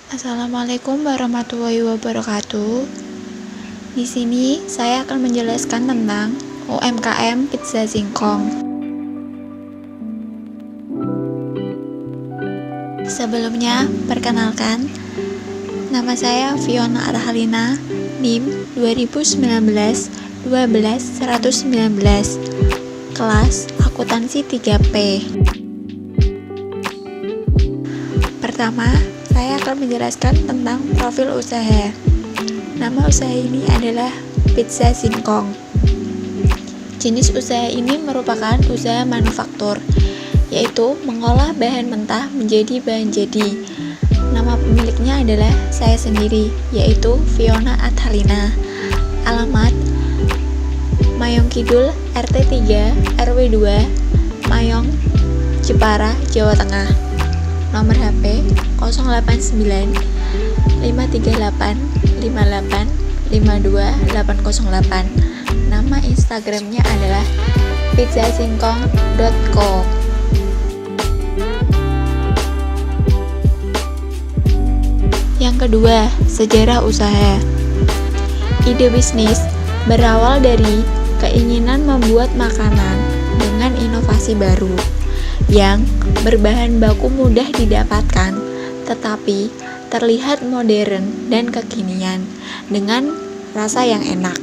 Assalamualaikum warahmatullahi wabarakatuh. Di sini saya akan menjelaskan tentang UMKM Pizza Singkong. Sebelumnya, perkenalkan, nama saya Fiona Arhalina, NIM 2019-12-119, kelas akuntansi 3P. Pertama, saya akan menjelaskan tentang profil usaha. Nama usaha ini adalah Pizza Singkong. Jenis usaha ini merupakan usaha manufaktur, yaitu mengolah bahan mentah menjadi bahan jadi. Nama pemiliknya adalah saya sendiri, yaitu Fiona Arhalina. Alamat Mayong Kidul, RT 3, RW 2, Mayong, Jepara, Jawa Tengah. Nomor HP 089 538 58 52 808. Nama Instagramnya adalah pizzasingkong.co. Yang kedua, sejarah usaha. Ide bisnis berawal dari keinginan membuat makanan dengan inovasi baru yang berbahan baku mudah didapatkan, tetapi terlihat modern dan kekinian dengan rasa yang enak.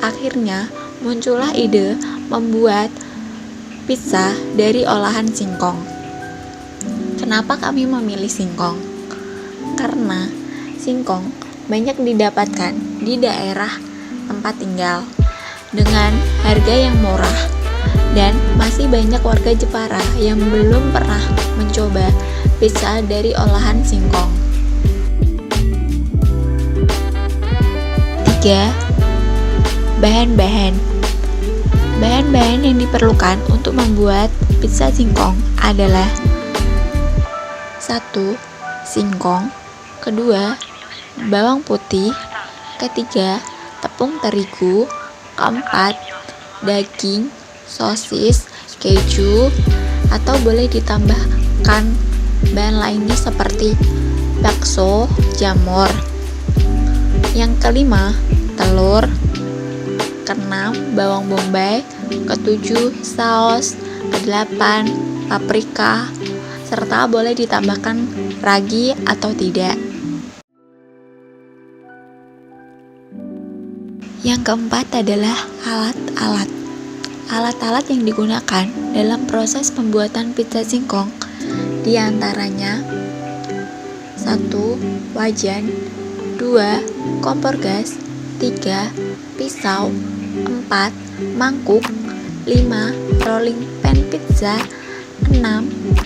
Akhirnya muncullah ide membuat pizza dari olahan singkong. Kenapa kami memilih singkong? Karena singkong banyak didapatkan di daerah tempat tinggal dengan harga yang murah, dan masih banyak warga Jepara yang belum pernah mencoba pizza dari olahan singkong. 3. Bahan-bahan. Bahan-bahan yang diperlukan untuk membuat pizza singkong adalah 1. Singkong. 2. Bawang putih. 3. Tepung terigu. 4. Daging, sosis, keju, atau boleh ditambahkan bahan lainnya seperti bakso, jamur. Yang kelima, telur. 6. Bawang bombay. 7. Saus. 8. Paprika, serta boleh ditambahkan ragi atau tidak. Yang keempat adalah alat-alat. Alat-alat yang digunakan dalam proses pembuatan pizza singkong diantaranya 1. Wajan. 2. Kompor gas. 3. Pisau. 4. Mangkuk. 5. Rolling pan pizza. 6.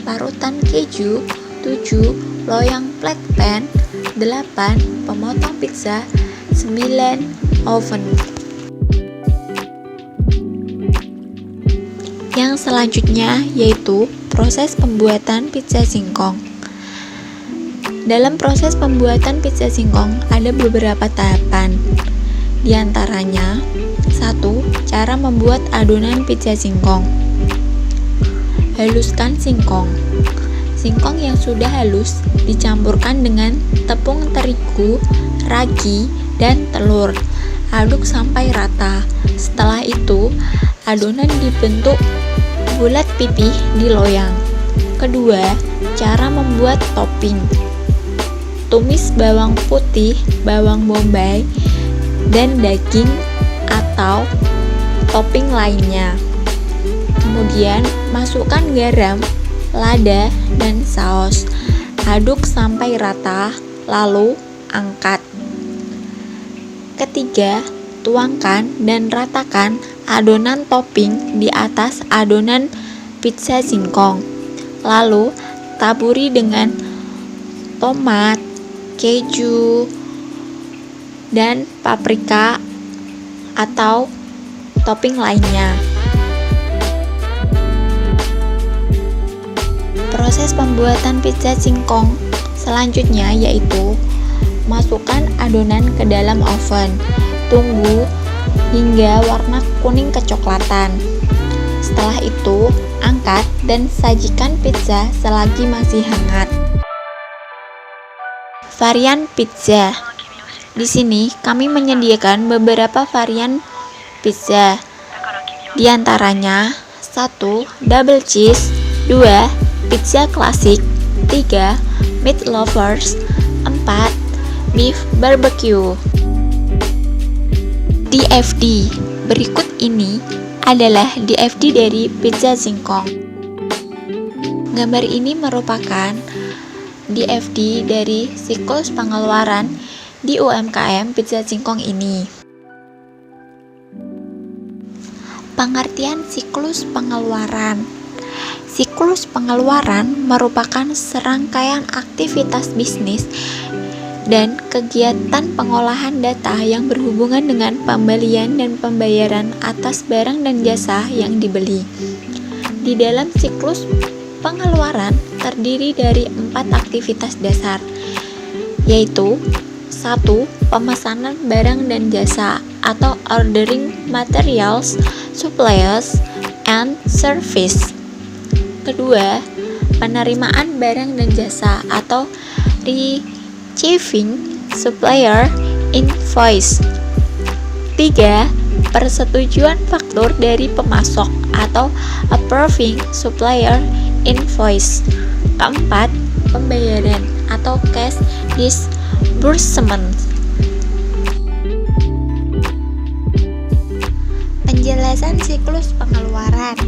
Parutan keju. 7. Loyang flat pan. 8. Pemotong pizza. 9. Oven. Yang selanjutnya yaitu proses pembuatan pizza singkong. Dalam proses pembuatan pizza singkong ada beberapa tahapan. Di antaranya 1. Cara membuat adonan pizza singkong. Haluskan singkong. Singkong yang sudah halus dicampurkan dengan tepung terigu, ragi, dan telur. Aduk sampai rata. Setelah itu, adonan dibentuk bulat pipih di loyang. 2. Cara membuat topping. Tumis bawang putih, bawang bombay, dan daging atau topping lainnya. Kemudian, masukkan garam, lada, dan saus. Aduk sampai rata, lalu angkat. 3. Tuangkan dan ratakan adonan topping di atas adonan pizza singkong. Lalu taburi dengan tomat, keju, dan paprika atau topping lainnya. Proses pembuatan pizza singkong selanjutnya yaitu masukkan adonan ke dalam oven. Tunggu hingga warna kuning kecoklatan. Setelah itu, angkat dan sajikan pizza selagi masih hangat. varian pizza. Di sini kami menyediakan beberapa varian pizza. Di antaranya 1. Double cheese, 2. Pizza klasik, 3. Meat lovers, 4. Beef barbecue. DFD. Berikut ini adalah DFD dari pizza singkong. Gambar ini merupakan DFD dari siklus pengeluaran di UMKM pizza singkong ini. Pengertian siklus pengeluaran. Siklus pengeluaran merupakan serangkaian aktivitas bisnis dan kegiatan pengolahan data yang berhubungan dengan pembelian dan pembayaran atas barang dan jasa yang dibeli. Di dalam siklus pengeluaran terdiri dari 4 aktivitas dasar, yaitu 1. Pemesanan barang dan jasa atau ordering materials, supplies, and service. Kedua, penerimaan barang dan jasa atau receiving supplier invoice. 3. Persetujuan faktur dari pemasok atau approving supplier invoice. Keempat, pembayaran atau cash disbursement. Penjelasan siklus pengeluaran.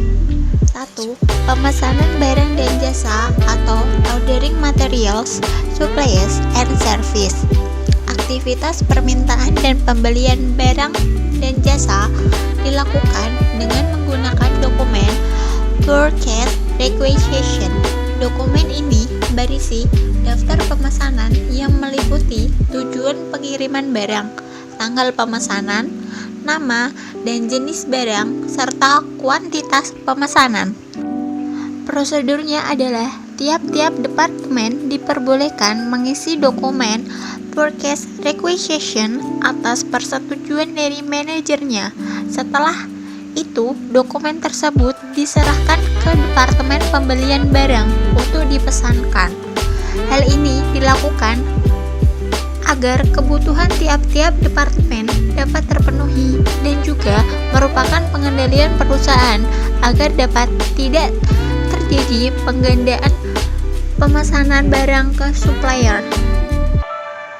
1. Pemesanan barang dan jasa atau ordering materials, supplies, and service. Aktivitas permintaan dan pembelian barang dan jasa dilakukan dengan menggunakan dokumen purchase requisition. Dokumen ini berisi daftar pemesanan yang meliputi tujuan pengiriman barang, tanggal pemesanan, nama dan jenis barang, serta kuantitas pemesanan. Prosedurnya adalah tiap-tiap departemen diperbolehkan mengisi dokumen purchase requisition atas persetujuan dari manajernya. Setelah itu, dokumen tersebut diserahkan ke departemen pembelian barang untuk dipesankan. Hal ini dilakukan agar kebutuhan tiap-tiap departemen dapat terpenuhi dan juga merupakan pengendalian perusahaan agar dapat tidak terjadi penggandaan pemesanan barang ke supplier.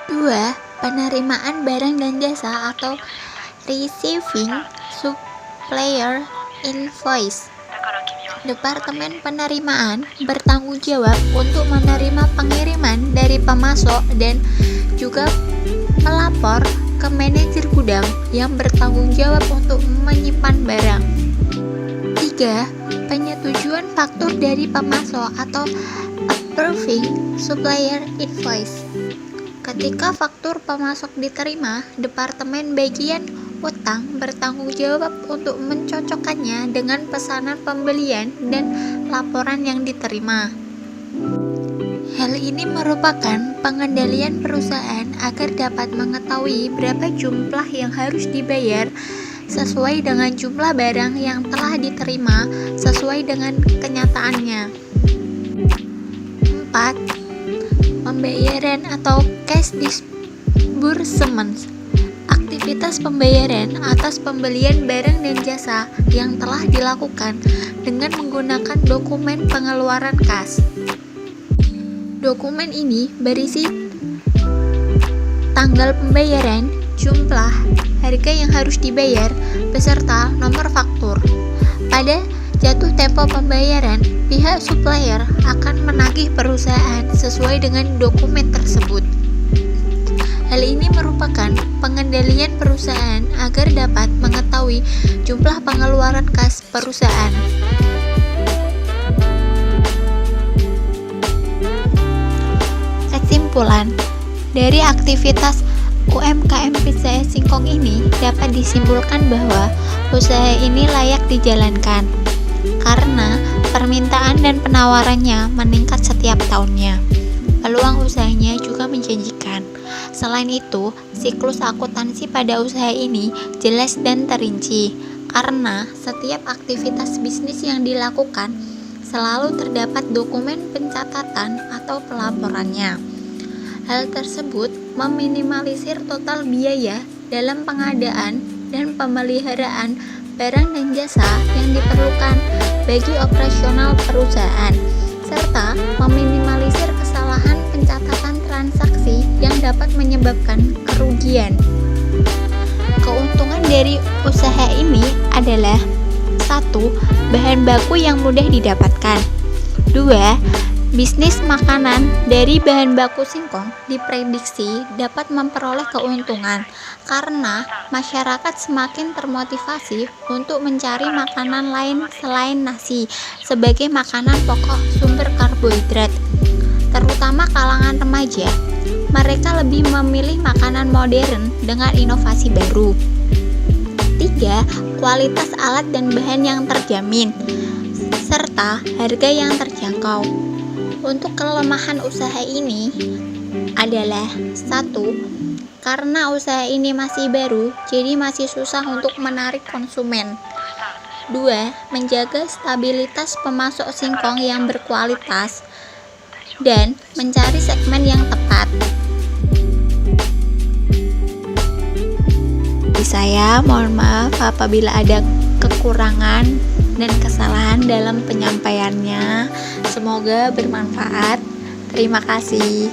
2. Penerimaan barang dan jasa atau receiving supplier invoice. Departemen penerimaan bertanggung jawab untuk menerima pengiriman dari pemasok dan juga melapor ke manajer gudang yang bertanggung jawab untuk menyimpan barang. 3. Penyetujuan faktur dari pemasok atau approving supplier invoice. Ketika faktur pemasok diterima, Departemen Bagian Utang bertanggung jawab untuk mencocokkannya dengan pesanan pembelian dan laporan yang diterima. Hal ini merupakan pengendalian perusahaan agar dapat mengetahui berapa jumlah yang harus dibayar sesuai dengan jumlah barang yang telah diterima sesuai dengan kenyataannya. 4. Pembayaran atau cash disbursement. Aktivitas pembayaran atas pembelian barang dan jasa yang telah dilakukan dengan menggunakan dokumen pengeluaran kas. Dokumen ini berisi tanggal pembayaran, jumlah, harga yang harus dibayar, beserta nomor faktur. Pada jatuh tempo pembayaran, pihak supplier akan menagih perusahaan sesuai dengan dokumen tersebut. Hal ini merupakan pengendalian perusahaan agar dapat mengetahui jumlah pengeluaran kas perusahaan. Kesimpulan, dari aktivitas UMKM Pizza Singkong ini dapat disimpulkan bahwa usaha ini layak dijalankan karena permintaan dan penawarannya meningkat setiap tahunnya. Peluang usahanya juga menjanjikan. Selain itu, siklus akuntansi pada usaha ini jelas dan terinci karena setiap aktivitas bisnis yang dilakukan selalu terdapat dokumen pencatatan atau pelaporannya. Hal tersebut meminimalisir total biaya dalam pengadaan dan pemeliharaan barang dan jasa yang diperlukan bagi operasional perusahaan, serta meminimalisir kesalahan pencatatan transaksi yang dapat menyebabkan kerugian. Keuntungan dari usaha ini adalah: 1. Bahan baku yang mudah didapatkan. 2. Bisnis makanan dari bahan baku singkong diprediksi dapat memperoleh keuntungan karena masyarakat semakin termotivasi untuk mencari makanan lain selain nasi sebagai makanan pokok sumber karbohidrat, terutama kalangan remaja. Mereka lebih memilih makanan modern dengan inovasi baru. 3. Kualitas alat dan bahan yang terjamin serta harga yang terjangkau. Untuk kelemahan usaha ini adalah: 1. Karena usaha ini masih baru, jadi masih susah untuk menarik konsumen. 2. Menjaga stabilitas pemasok singkong yang berkualitas dan mencari segmen yang tepat. Saya mohon maaf apabila ada kekurangan dan kesalahan dalam penyampaiannya. Semoga bermanfaat. Terima kasih.